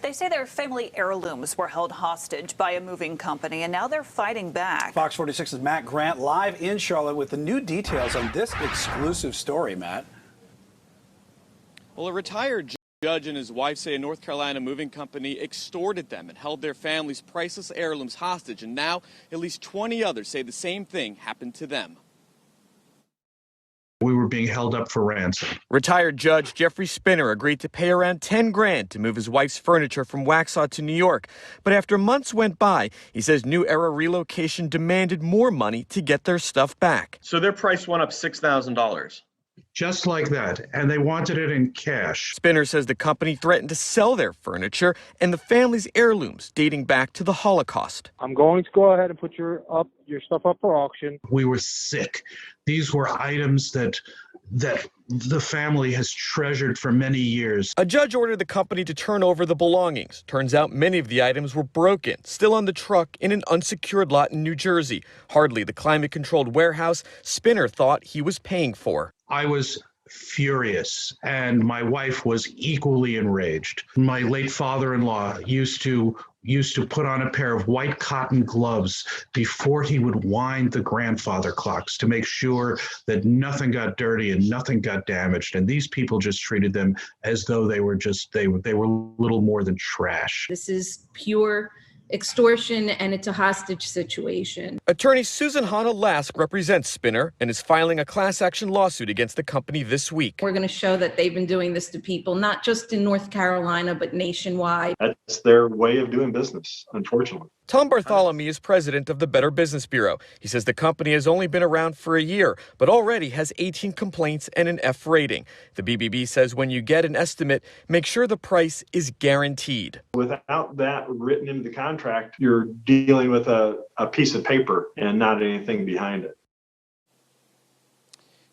They say their family heirlooms were held hostage by a moving company, and now they're fighting back. Fox 46's Matt Grant live in Charlotte with the new details on this exclusive story, Matt. Well, a retired judge and his wife say a North Carolina moving company extorted them and held their family's priceless heirlooms hostage. And now at least 20 others say the same thing happened to them. We were being held up for ransom. Retired Judge Jeffrey Spinner agreed to pay around $10 grand to move his wife's furniture from Waxhaw to New York. But after months went by, he says New Era Relocation demanded more money to get their stuff back. So their price went up $6,000. Just like that, and they wanted it in cash. Spinner says the company threatened to sell their furniture and the family's heirlooms dating back to the Holocaust. I'm going to go ahead and put your stuff up for auction. We were sick. These were items that the family has treasured for many years. A judge ordered the company to turn over the belongings. Turns out many of the items were broken, still on the truck in an unsecured lot in New Jersey. Hardly the climate-controlled warehouse Spinner thought he was paying for. I was furious, and my wife was equally enraged. My late father-in-law used to put on a pair of white cotton gloves before he would wind the grandfather clocks to make sure that nothing got dirty and nothing got damaged. And these people just treated them as though they were little more than trash. This is pure extortion, and it's a hostage situation. Attorney Susan Chana Lask represents Spinner and is filing a class action lawsuit against the company this week. We're going to show that they've been doing this to people, not just in North Carolina, but nationwide. That's their way of doing business, unfortunately. Tom Bartholomew is president of the Better Business Bureau. He says the company has only been around for a year, but already has 18 complaints and an F rating. The BBB says when you get an estimate, make sure the price is guaranteed. Without that written into the contract, you're dealing with a piece of paper and not anything behind it.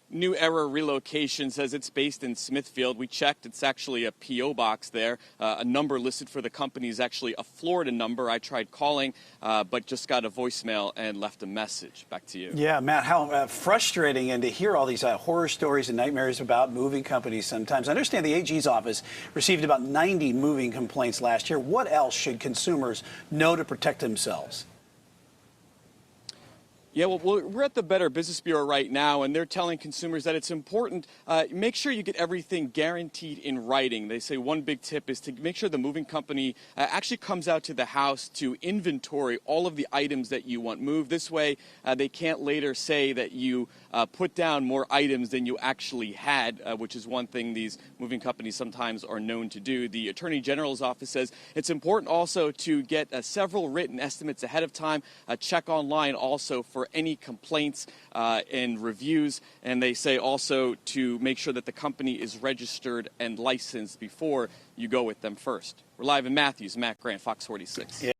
New Era Relocation says it's based in Smithfield. We checked. It's actually a P.O. box there. A number listed for the company is actually a Florida number. I tried calling, but just got a voicemail and left a message. Back to you. Yeah, Matt, how frustrating, and to hear all these horror stories and nightmares about moving companies sometimes. I understand the AG's office received about 90 moving complaints last year. What else should consumers know to protect themselves? Yeah, well, we're at the Better Business Bureau right now, and they're telling consumers that it's important. Make sure you get everything guaranteed in writing. They say one big tip is to make sure the moving company actually comes out to the house to inventory all of the items that you want moved. This way, they can't later say that you put down more items than you actually had, which is one thing these moving companies sometimes are known to do. The Attorney General's office says it's important also to get several written estimates ahead of time. Check online also for any complaints and reviews, and they say also to make sure that the company is registered and licensed before you go with them first. We're live in Matthews. Matt Grant, Fox 46. Yeah.